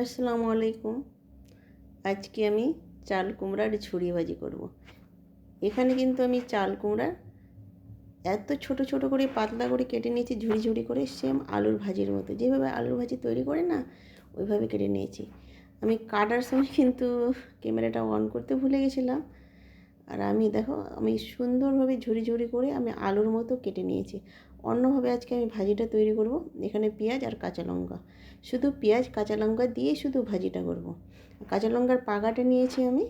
আসসালামু আলাইকুম। আজকে আমি চাল কুমড়ার ঝুরি ভাজি করব। এখানে কিন্তু আমি চাল কুমড়া এত ছোট ছোট করে পাতলা করে কেটে নিয়েছি, ঝুরি ঝুরি করে, সেম আলুর ভাজির মতো। যেভাবে আলুর ভাজি তৈরি করে না, ওইভাবে কেটে নিয়েছি। আমি কাটার সময় কিন্তু ক্যামেরাটা অন করতে ভুলে গেছিলাম। আর আমি সুন্দরভাবে ঝুরি ঝুরি করে আমি আলুর মতো কেটে নিয়েছি। অন্যভাবে আজকে আমি ভাজিটা তৈরি করব। এখানে পেঁয়াজ আর কাঁচা লঙ্কা, শুধু পেঁয়াজ কাঁচা লঙ্কা দিয়ে শুধু ভাজিটা করব। কাঁচা লঙ্কার পাগাটা নিয়েছি আমি,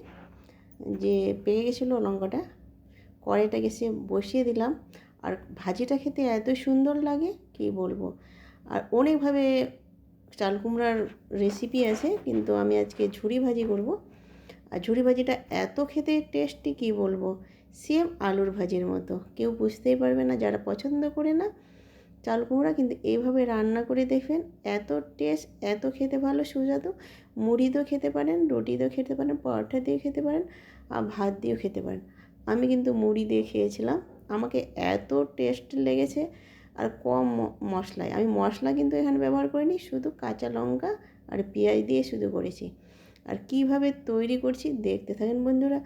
যে পেকে গেছিলো লঙ্কাটা, কড়াইটা গ্যাসে বসিয়ে দিলাম। আর ভাজিটা খেতে এত সুন্দর লাগে কি বলবো। আর অনেকভাবে চাল কুমড়ার রেসিপি আছে, কিন্তু আমি আজকে ঝুরি ভাজি করব। আর ঝুরি ভাজিটা এত খেতে টেস্টি কি বলবো, সেম আলুর ভাজির মতো। কেউ বুঝতেই পারবে না যারা পছন্দ করে না চাল কুমড়া, কিন্তু এইভাবে রান্না করে দেখবেন, এত টেস্ট, এত খেতে ভালো সুস্বাদু। মুড়ি দিয়েও খেতে পারেন, রুটি দিয়েও খেতে পারেন, পরোটা দিয়েও খেতে পারেন, আর ভাত দিয়েও খেতে পারেন। আমি কিন্তু মুড়ি দিয়ে খেয়েছিলাম, আমাকে এত টেস্ট লেগেছে। আর কম মশলায়, আমি মশলা কিন্তু এখানে ব্যবহার করিনি, শুধু কাঁচা লঙ্কা আর পেঁয়াজ দিয়ে শুধু করেছি। আর কিভাবে তৈরি করছি দেখতে থাকেন বন্ধুরা।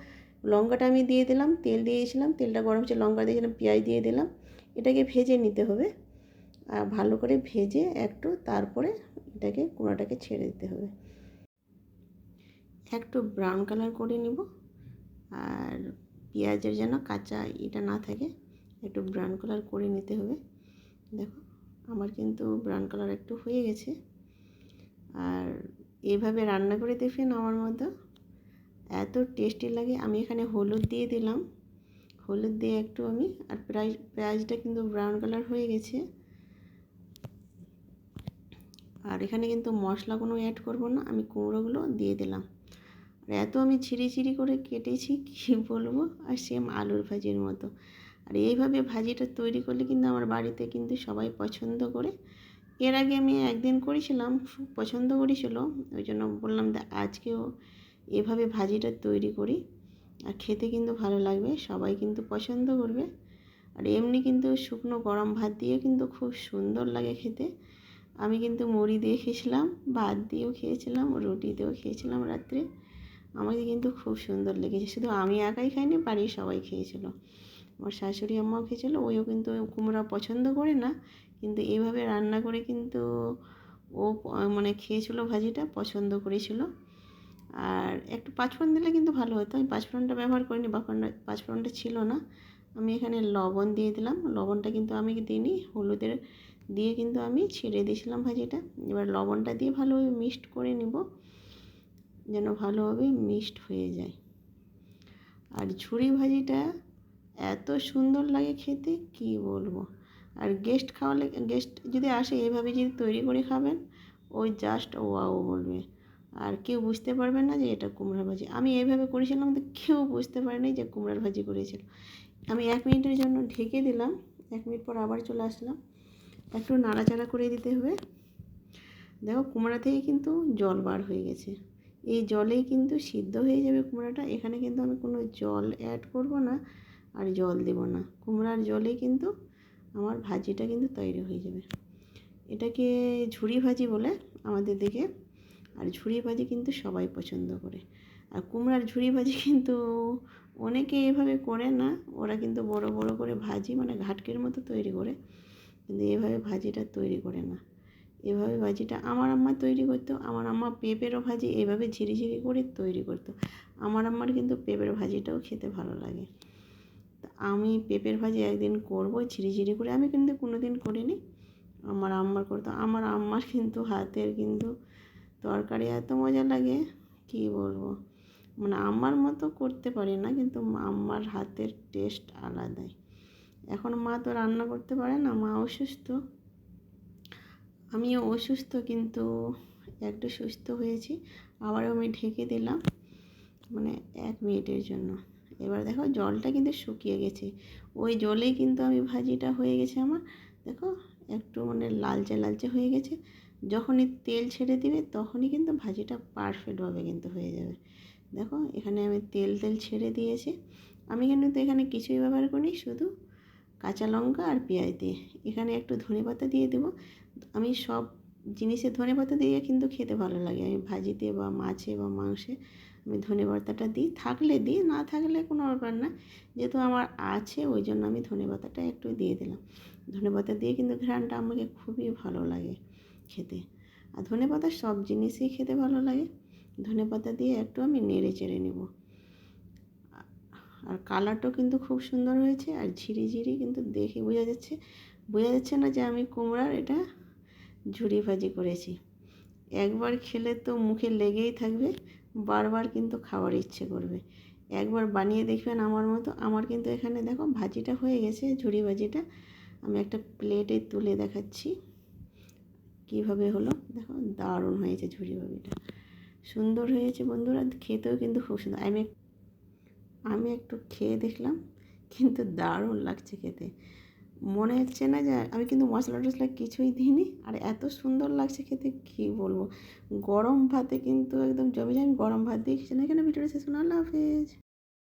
লঙ্কাটা আমি দিয়ে দিলাম, তেল দিয়েছিলাম, তেলটা গরম হচ্ছে, লঙ্কা দিয়েছিলাম, পেঁয়াজ দিয়ে দিলাম। এটাকে ভেজে নিতে হবে, আর ভালো করে ভেজে একটু, তারপরে এটাকে কুমড়াটাকে ছেড়ে দিতে হবে। একটু ব্রাউন কালার করে নিব। আর পেঁয়াজের যেন কাঁচা এটা না থাকে, একটু ব্রাউন কালার করে নিতে হবে। দেখো আমার কিন্তু ব্রাউন কালার একটু হয়ে গেছে। আর এইভাবে রান্না করে দেখবেন, আমার মতো এত টেস্টি লাগে। আমি এখানে হলুদ দিয়ে দিলাম, হলুদ দিয়ে একটু আমি, আর পেঁয়াজটা কিন্তু ব্রাউন কালার হয়ে গেছে। আর এখানে কিন্তু মশলা কোনো অ্যাড করব না, আমি কুমড়োগুলো দিয়ে দিলাম। আর এত আমি ছিঁড়ি ছিঁড়ি করে কেটেছি কী বলবো, আর সেম আলুর ভাজির মতো। আর এইভাবে ভাজিটা তৈরি করলে কিন্তু আমার বাড়িতে কিন্তু সবাই পছন্দ করে। এর আগে আমি একদিন করেছিলাম, খুব পছন্দ করেছিল, ওই জন্য বললাম যে আজকেও এভাবে ভাজিটা তৈরি করি। আর খেতে কিন্তু ভালো লাগবে, সবাই কিন্তু পছন্দ করবে। আর এমনি কিন্তু শুকনো গরম ভাত দিয়ে কিন্তু খুব সুন্দর লাগে খেতে। আমি কিন্তু মুড়ি দিয়ে খেয়েছিলাম, ভাত দিয়েও খেয়েছিলাম, রুটি দিয়েও খেয়েছিলাম রাত্রে। আমাকে কিন্তু খুব সুন্দর লেগেছে। শুধু আমি একাই খাইনি, বাড়ির সবাই খেয়েছিল। আমার শাশুড়ি আম্মাও খেয়েছিল, ওইও কিন্তু কুমড়া পছন্দ করে না, কিন্তু এইভাবে রান্না করে কিন্তু ও মানে খেয়েছিল, ভাজিটা পছন্দ করেছিল। আর একটু পাঁচফোড়ন দিলে কিন্তু ভালো হতো, আমি পাঁচফোড়নটা ব্যবহার করিনি, পাঁচফোড়নটা ছিল না। আমি এখানে লবণ দিয়ে দিলাম, লবণটা কিন্তু আমি দিইনি, হলুদের দিয়ে কিন্তু আমি ছেড়ে দিয়েছিলাম ভাজিটা। এবার লবণটা দিয়ে ভালোভাবে মিক্সড করে নিব, যেন ভালোভাবে মিক্সড হয়ে যায়। আর ঝুরি ভাজিটা এত সুন্দর লাগে খেতে কি বলবো। আর গেস্ট যদি আসে, এইভাবে যদি তৈরি করে খাবেন, ওই জাস্ট ওয়াও বলবে। আর কেউ বুঝতে পারবে না যে এটা কুমড়ার ভাজি। আমি এইভাবে করেছিলাম, তো কেউ বুঝতে পারেনি যে কুমড়ার ভাজি করেছিল। আমি 1 মিনিটের জন্য ঢেকে দিলাম, 1 মিনিট পর আবার চলে আসলাম। একটু নাড়াচাড়া করে দিতে হবে। দেখো কুমড়া থেকে কিন্তু জল বার হয়ে গেছে, এই জলেই কিন্তু সিদ্ধ হয়ে যাবে কুমড়াটা। এখানে কিন্তু আমি কোনো জল অ্যাড করব না, আর জল দেব না, কুমড়ার জলেই কিন্তু আমার ভাজিটা কিন্তু তৈরি হয়ে যাবে। এটাকে ঝুরি ভাজি বলে আমাদের দিকে। আর ঝুরি ভাজি কিন্তু সবাই পছন্দ করে। আর কুমড়ার ঝুরি ভাজি কিন্তু অনেকে এভাবে করে না, ওরা কিন্তু বড় বড় করে ভাজি, মানে ঘাটকের মতো তৈরি করে, কিন্তু এভাবে ভাজিটা তৈরি করে না। এভাবে ভাজিটা আমার আম্মা তৈরি করতো। আমার আম্মা পেঁপেরও ভাজি এভাবে ঝিরি ঝিরি করে তৈরি করতো। আমার আম্মার কিন্তু পেঁপের ভাজিটাও খেতে ভালো লাগে। তা আমি পেঁপের ভাজি একদিন করবো ঝিরি ঝিরি করে, আমি কিন্তু কোনো দিন করিনি, আমার আম্মার করতো। আমার আম্মার কিন্তু হাতের কিন্তু তরকারি এত মজা লাগে কি বলবো, মানে আম্মার মতো করতে পারি না, কিন্তু আম্মার হাতের টেস্ট আলাদাই। এখন মা তো রান্না করতে পারে না, মা অসুস্থ, আমিও অসুস্থ, কিন্তু একটু সুস্থ হয়েছি। আবারও আমি ঢেকে দিলাম, মানে 1 মিনিটের জন্য। এবার দেখো জলটা কিন্তু শুকিয়ে গেছে, ওই জলেই কিন্তু আমি ভাজিটা হয়ে গেছে আমার। দেখো একটু মানে লালচে লালচে হয়ে গেছে। যখনই তেল ছেড়ে দিবে তখনই কিন্তু ভাজিটা পারফেক্টভাবে কিন্তু হয়ে যাবে। দেখো এখানে আমি তেল ছেড়ে দিয়েছি। আমি কিন্তু এখানে কিছুই ব্যবহার করিনি, শুধু কাঁচা লঙ্কা আর পেঁয়াজ দিয়ে, এখানে একটু ধনেপাতা দিয়ে দেবো। আমি সব জিনিসে ধনেপাতা দিয়ে কিন্তু খেতে ভালো লাগে। আমি ভাজিতে বা মাছে বা মাংসে আমি ধনেপাতাটা দিই, থাকলে দিই, না থাকলে কোনো ব্যাপার না। যেহেতু আমার আছে ওই জন্য আমি ধনেপাতাটা একটু দিয়ে দিলাম। ধনেপাতা দিয়ে কিন্তু ঘ্রাণটা আমাকে খুবই ভালো লাগে খেতে। আর ধনেপাতা সব জিনিসই খেতে ভালো লাগে। ধনেপাতা দিয়ে একটু আমি নেড়ে চেড়ে নেব। আর কালারটাও কিন্তু খুব সুন্দর হয়েছে, আর ঝিরিঝিরি কিন্তু দেখে বোঝা যাচ্ছে না যে আমি কুমড়ার এটা ঝুরি ভাজি করেছি। একবার খেলে তো মুখে লেগেই থাকবে, বারবার কিন্তু খাওয়ার ইচ্ছে করবে। একবার বানিয়ে দেখবেন আমার মতো। আমার কিন্তু এখানে দেখো ভাজিটা হয়ে গেছে, ঝুরি ভাজিটা। আমি একটা প্লেটে তুলে দেখাচ্ছি কীভাবে হলো। দেখো দারুণ হয়েছে ঝুরি ভাজিটা, সুন্দর হয়েছে বন্ধুরা, খেতেও কিন্তু খুব সুন্দর। আমি একটু খেয়ে দেখলাম, কিন্তু দারুণ লাগছে খেতে। মনে হচ্ছে না যে আমি কিন্তু মশলা টশলা কিছুই দিইনি, আর এত সুন্দর লাগছে খেতে কী বলবো। গরম ভাতে কিন্তু একদম জমে যায়। আমি গরম ভাত দিয়ে খেয়েছিলাম। এখানে ভিডিওটা শেষ হলো। আল্লাহ হাফেজ।